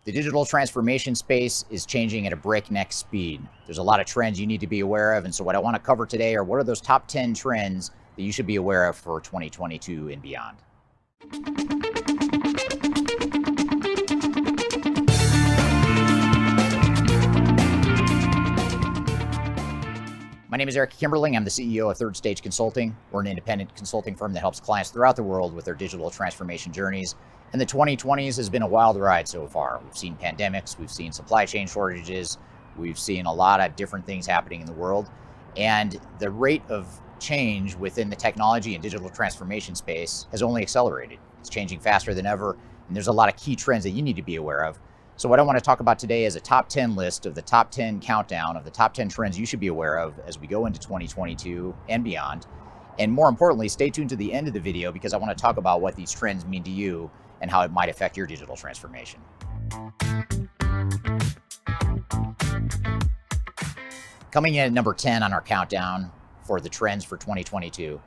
The digital transformation space is changing at a breakneck speed. There's a lot of trends you need to be aware of. And so what I want to cover today are what are those top 10 trends that you should be aware of for 2022 and beyond. My name is Eric Kimberling. I'm the CEO of Third Stage Consulting. We're an independent consulting firm that helps clients throughout the world with their digital transformation journeys. And the 2020s has been a wild ride so far. We've seen pandemics, we've seen supply chain shortages, we've seen a lot of different things happening in the world. And the rate of change within the technology and digital transformation space has only accelerated. It's changing faster than ever, and there's a lot of key trends that you need to be aware of. So what I want to talk about today is a top 10 list of the top 10 countdown of the top 10 trends you should be aware of as we go into 2022 and beyond. And more importantly, stay tuned to the end of the video because I want to talk about what these trends mean to you and how it might affect your digital transformation. Coming in at number 10 on our countdown for the trends for 2022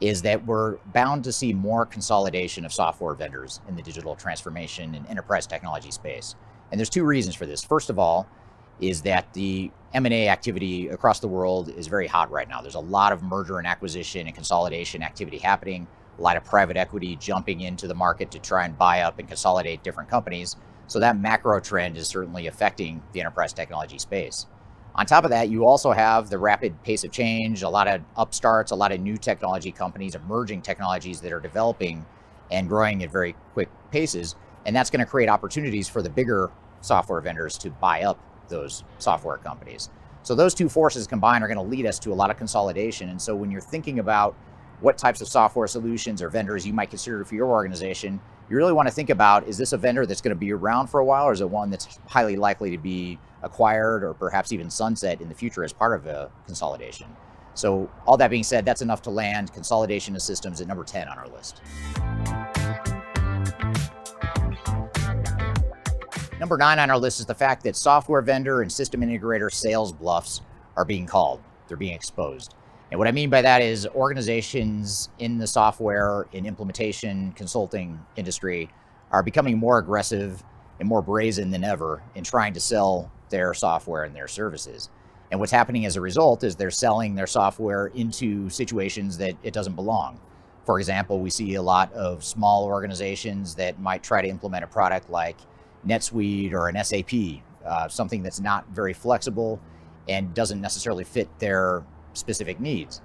is that we're bound to see more consolidation of software vendors in the digital transformation and enterprise technology space. And there's two reasons for this. First of all, is that the M&A activity across the world is very hot right now. There's a lot of merger and acquisition and consolidation activity happening, a lot of private equity jumping into the market to try and buy up and consolidate different companies. So that macro trend is certainly affecting the enterprise technology space. On top of that, you also have the rapid pace of change, a lot of upstarts, a lot of new technology companies, emerging technologies that are developing and growing at very quick paces. And that's going to create opportunities for the bigger software vendors to buy up those software companies. So those two forces combined are going to lead us to a lot of consolidation. And so when you're thinking about what types of software solutions or vendors you might consider for your organization, you really want to think about, is this a vendor that's going to be around for a while, or is it one that's highly likely to be acquired or perhaps even sunset in the future as part of a consolidation? So all that being said, that's enough to land consolidation of systems at number 10 on our list. Number 9 on our list is the fact that software vendor and system integrator sales bluffs are being called. They're being exposed. And what I mean by that is organizations in the software and implementation consulting industry are becoming more aggressive and more brazen than ever in trying to sell their software and their services. And what's happening as a result is they're selling their software into situations that it doesn't belong. For example, we see a lot of small organizations that might try to implement a product like NetSuite or an SAP, something that's not very flexible and doesn't necessarily fit their specific needs.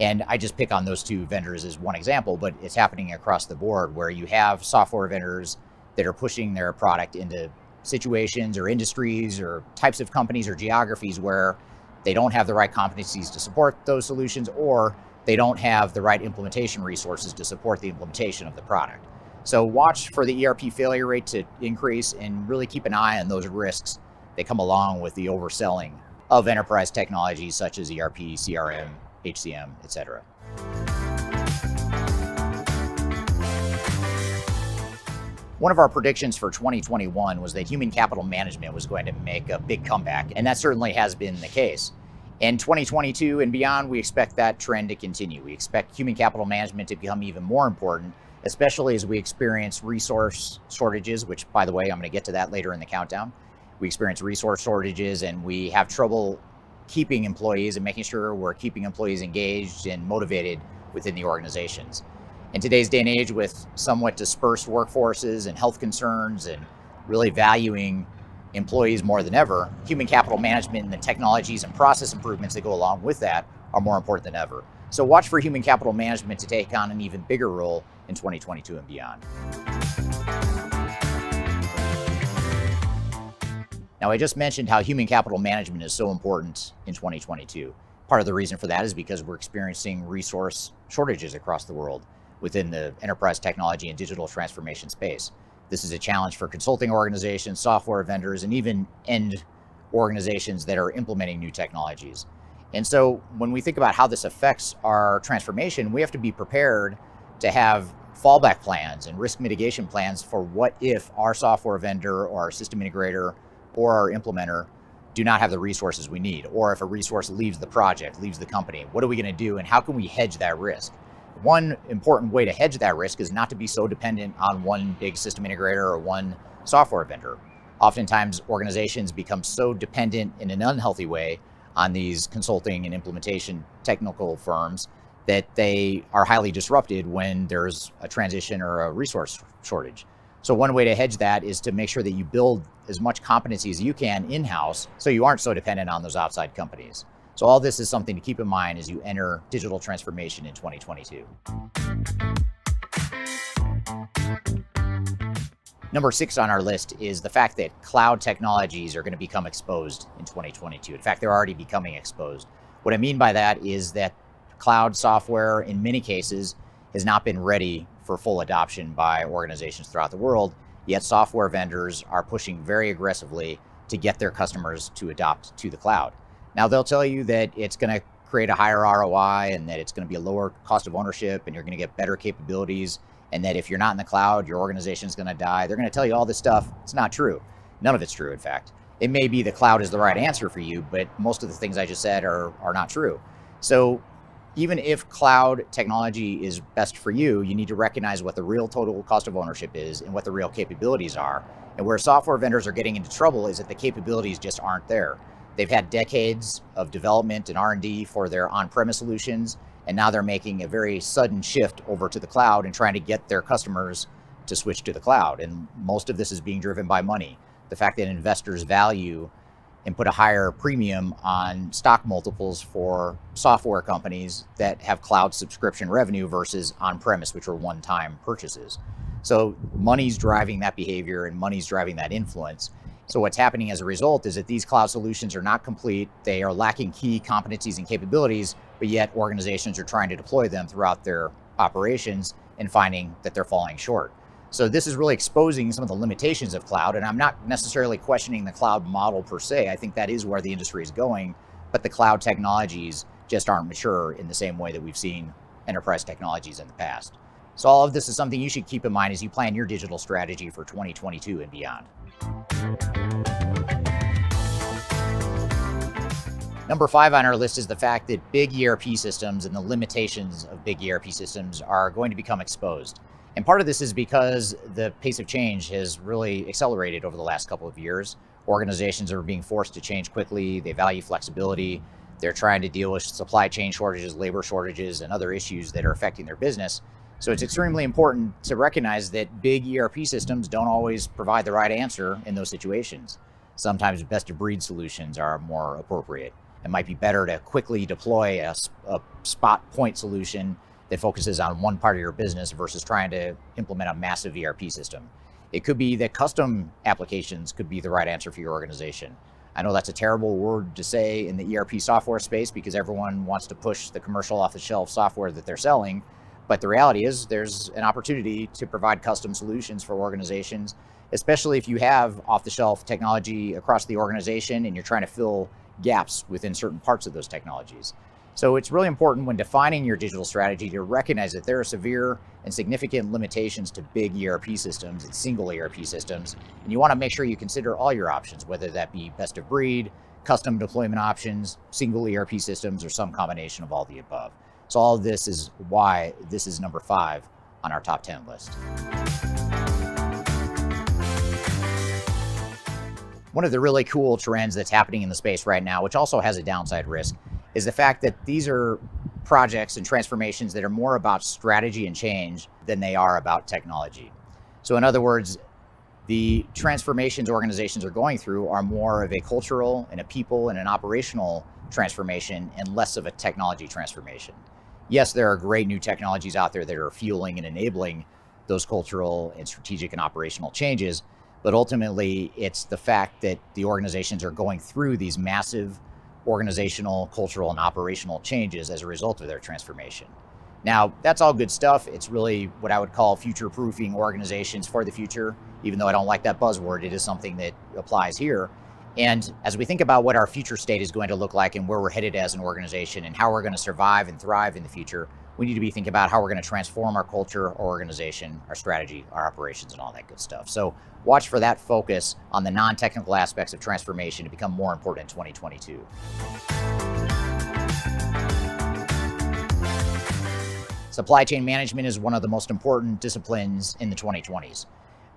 And I just pick on those two vendors as one example, but it's happening across the board where you have software vendors that are pushing their product into situations or industries or types of companies or geographies where they don't have the right competencies to support those solutions, or they don't have the right implementation resources to support the implementation of the product. So watch for the ERP failure rate to increase and really keep an eye on those risks that come along with the overselling of enterprise technologies such as ERP, CRM, HCM, etc. One of our predictions for 2021 was that human capital management was going to make a big comeback, and that certainly has been the case. In 2022 and beyond, we expect that trend to continue. We expect human capital management to become even more important, especially as we experience resource shortages, which, by the way, I'm going to get to that later in the countdown. We experience resource shortages and we have trouble keeping employees and making sure we're keeping employees engaged and motivated within the organizations. In today's day and age, with somewhat dispersed workforces and health concerns and really valuing employees more than ever, human capital management and the technologies and process improvements that go along with that are more important than ever. So watch for human capital management to take on an even bigger role in 2022 and beyond. Now, I just mentioned how human capital management is so important in 2022. Part of the reason for that is because we're experiencing resource shortages across the world within the enterprise technology and digital transformation space. This is a challenge for consulting organizations, software vendors, and even end organizations that are implementing new technologies. And so when we think about how this affects our transformation, we have to be prepared to have fallback plans and risk mitigation plans for what if our software vendor or our system integrator or our implementer do not have the resources we need, or if a resource leaves the project, leaves the company, what are we going to do and how can we hedge that risk? One important way to hedge that risk is not to be so dependent on one big system integrator or one software vendor. Oftentimes, organizations become so dependent in an unhealthy way on these consulting and implementation technical firms that they are highly disrupted when there's a transition or a resource shortage. So one way to hedge that is to make sure that you build as much competency as you can in-house so you aren't so dependent on those outside companies. So all this is something to keep in mind as you enter digital transformation in 2022. Number 6 on our list is the fact that cloud technologies are going to become exposed in 2022. In fact, they're already becoming exposed. What I mean by that is that cloud software, in many cases, has not been ready for full adoption by organizations throughout the world, yet software vendors are pushing very aggressively to get their customers to adopt to the cloud. Now, they'll tell you that it's going to create a higher ROI and that it's going to be a lower cost of ownership and you're going to get better capabilities, and that if you're not in the cloud, your organization is going to die. They're going to tell you all this stuff. It's not true. None of it's true, in fact. It may be the cloud is the right answer for you, but most of the things I just said are not true. So even if cloud technology is best for you, you need to recognize what the real total cost of ownership is and what the real capabilities are. And where software vendors are getting into trouble is that the capabilities just aren't there. They've had decades of development and R&D for their on-premise solutions, and now they're making a very sudden shift over to the cloud and trying to get their customers to switch to the cloud. And most of this is being driven by money. The fact that investors value and put a higher premium on stock multiples for software companies that have cloud subscription revenue versus on-premise, which are one-time purchases. So money's driving that behavior and money's driving that influence. So what's happening as a result is that these cloud solutions are not complete. They are lacking key competencies and capabilities, but yet organizations are trying to deploy them throughout their operations and finding that they're falling short. So this is really exposing some of the limitations of cloud, and I'm not necessarily questioning the cloud model per se. I think that is where the industry is going, but the cloud technologies just aren't mature in the same way that we've seen enterprise technologies in the past. So all of this is something you should keep in mind as you plan your digital strategy for 2022 and beyond. Number 5 on our list is the fact that big ERP systems and the limitations of big ERP systems are going to become exposed. And part of this is because the pace of change has really accelerated over the last couple of years. Organizations are being forced to change quickly. They value flexibility. They're trying to deal with supply chain shortages, labor shortages, and other issues that are affecting their business. So it's extremely important to recognize that big ERP systems don't always provide the right answer in those situations. Sometimes best of breed solutions are more appropriate. It might be better to quickly deploy a spot point solution that focuses on one part of your business versus trying to implement a massive ERP system. It could be that custom applications could be the right answer for your organization. I know that's a terrible word to say in the ERP software space because everyone wants to push the commercial off-the-shelf software that they're selling, but the reality is there's an opportunity to provide custom solutions for organizations, especially if you have off-the-shelf technology across the organization and you're trying to fill gaps within certain parts of those technologies. So it's really important when defining your digital strategy to recognize that there are severe and significant limitations to big ERP systems and single ERP systems. And you want to make sure you consider all your options, whether that be best of breed, custom deployment options, single ERP systems, or some combination of all the above. So all of this is why this is number 5 on our top 10 list. One of the really cool trends that's happening in the space right now, which also has a downside risk, is the fact that these are projects and transformations that are more about strategy and change than they are about technology. So in other words, the transformations organizations are going through are more of a cultural and a people and an operational transformation and less of a technology transformation. Yes, there are great new technologies out there that are fueling and enabling those cultural and strategic and operational changes, but ultimately it's the fact that the organizations are going through these massive organizational, cultural, and operational changes as a result of their transformation. Now, that's all good stuff. It's really what I would call future-proofing organizations for the future. Even though I don't like that buzzword, it is something that applies here. And as we think about what our future state is going to look like and where we're headed as an organization and how we're going to survive and thrive in the future, we need to be thinking about how we're going to transform our culture, our organization, our strategy, our operations, and all that good stuff. So watch for that focus on the non-technical aspects of transformation to become more important in 2022. Supply chain management is one of the most important disciplines in the 2020s.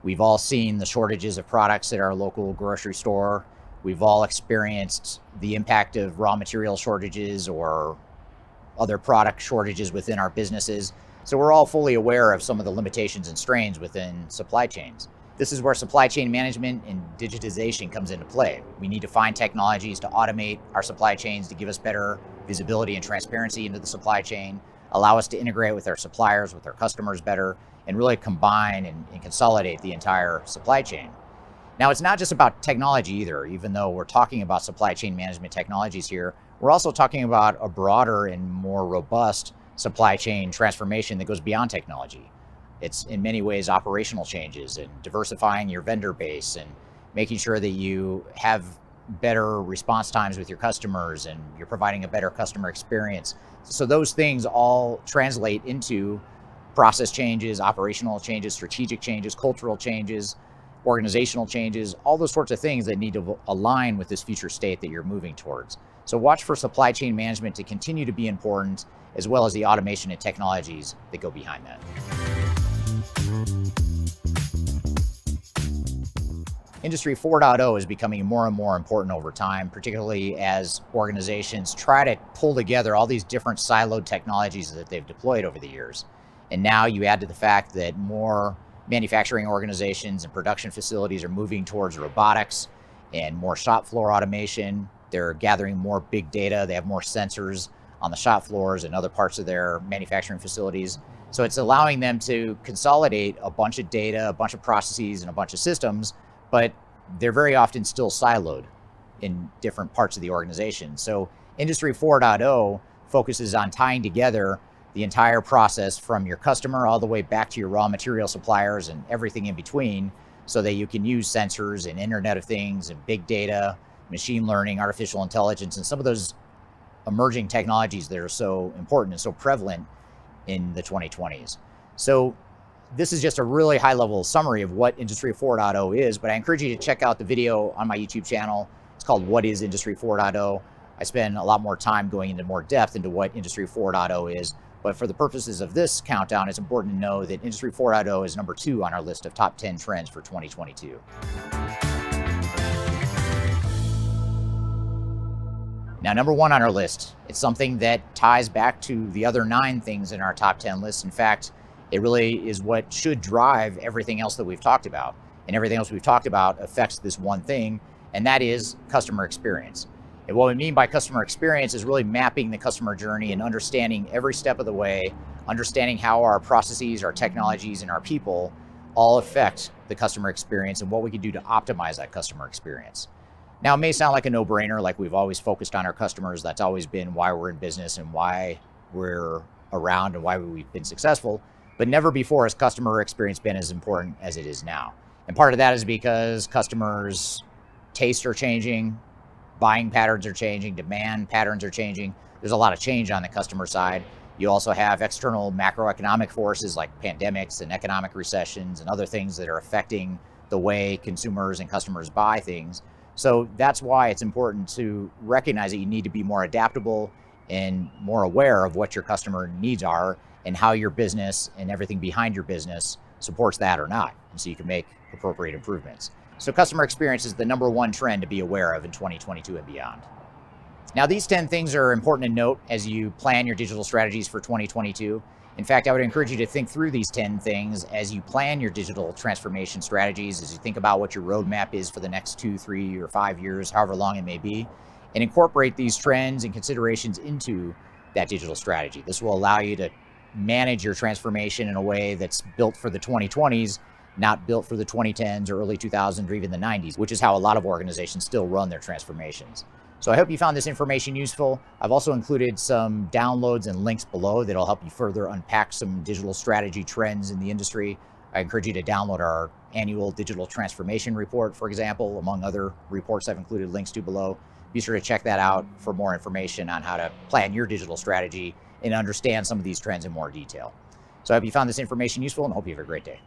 We've all seen the shortages of products at our local grocery store. We've all experienced the impact of raw material shortages or other product shortages within our businesses. So we're all fully aware of some of the limitations and strains within supply chains. This is where supply chain management and digitization comes into play. We need to find technologies to automate our supply chains to give us better visibility and transparency into the supply chain, allow us to integrate with our suppliers, with our customers better, and really combine and consolidate the entire supply chain. Now, it's not just about technology either. Even though we're talking about supply chain management technologies here, we're also talking about a broader and more robust supply chain transformation that goes beyond technology. It's in many ways operational changes and diversifying your vendor base and making sure that you have better response times with your customers and you're providing a better customer experience. So those things all translate into process changes, operational changes, strategic changes, cultural changes, organizational changes, all those sorts of things that need to align with this future state that you're moving towards. So watch for supply chain management to continue to be important, as well as the automation and technologies that go behind that. Industry 4.0 is becoming more and more important over time, particularly as organizations try to pull together all these different siloed technologies that they've deployed over the years. And now you add to the fact that more manufacturing organizations and production facilities are moving towards robotics and more shop floor automation. They're gathering more big data. They have more sensors on the shop floors and other parts of their manufacturing facilities. So it's allowing them to consolidate a bunch of data, a bunch of processes, and a bunch of systems, but they're very often still siloed in different parts of the organization. So Industry 4.0 focuses on tying together the entire process from your customer all the way back to your raw material suppliers and everything in between, so that you can use sensors and Internet of Things and big data, machine learning, artificial intelligence, and some of those emerging technologies that are so important and so prevalent in the 2020s. So this is just a really high level summary of what Industry 4.0 is, but I encourage you to check out the video on my YouTube channel. It's called What is Industry 4.0? I spend a lot more time going into more depth into what Industry 4.0 is, but for the purposes of this countdown, it's important to know that Industry 4.0 is number 2 on our list of top 10 trends for 2022. Now, number 1 on our list, it's something that ties back to the other 9 things in our top 10 list. In fact, it really is what should drive everything else that we've talked about. And everything else we've talked about affects this one thing, and that is customer experience. And what we mean by customer experience is really mapping the customer journey and understanding every step of the way, understanding how our processes, our technologies, and our people all affect the customer experience and what we can do to optimize that customer experience. Now, it may sound like a no-brainer, like we've always focused on our customers. That's always been why we're in business and why we're around and why we've been successful. But never before has customer experience been as important as it is now. And part of that is because customers' tastes are changing, buying patterns are changing, demand patterns are changing. There's a lot of change on the customer side. You also have external macroeconomic forces like pandemics and economic recessions and other things that are affecting the way consumers and customers buy things. So that's why it's important to recognize that you need to be more adaptable and more aware of what your customer needs are and how your business and everything behind your business supports that or not. And so you can make appropriate improvements. So customer experience is the number 1 trend to be aware of in 2022 and beyond. Now, these 10 things are important to note as you plan your digital strategies for 2022. In fact, I would encourage you to think through these 10 things as you plan your digital transformation strategies, as you think about what your roadmap is for the next 2, 3, or 5 years, however long it may be, and incorporate these trends and considerations into that digital strategy. This will allow you to manage your transformation in a way that's built for the 2020s, not built for the 2010s or early 2000s or even the 90s, which is how a lot of organizations still run their transformations. So I hope you found this information useful. I've also included some downloads and links below that'll help you further unpack some digital strategy trends in the industry. I encourage you to download our annual digital transformation report, for example, among other reports I've included links to below. Be sure to check that out for more information on how to plan your digital strategy and understand some of these trends in more detail. So I hope you found this information useful and hope you have a great day.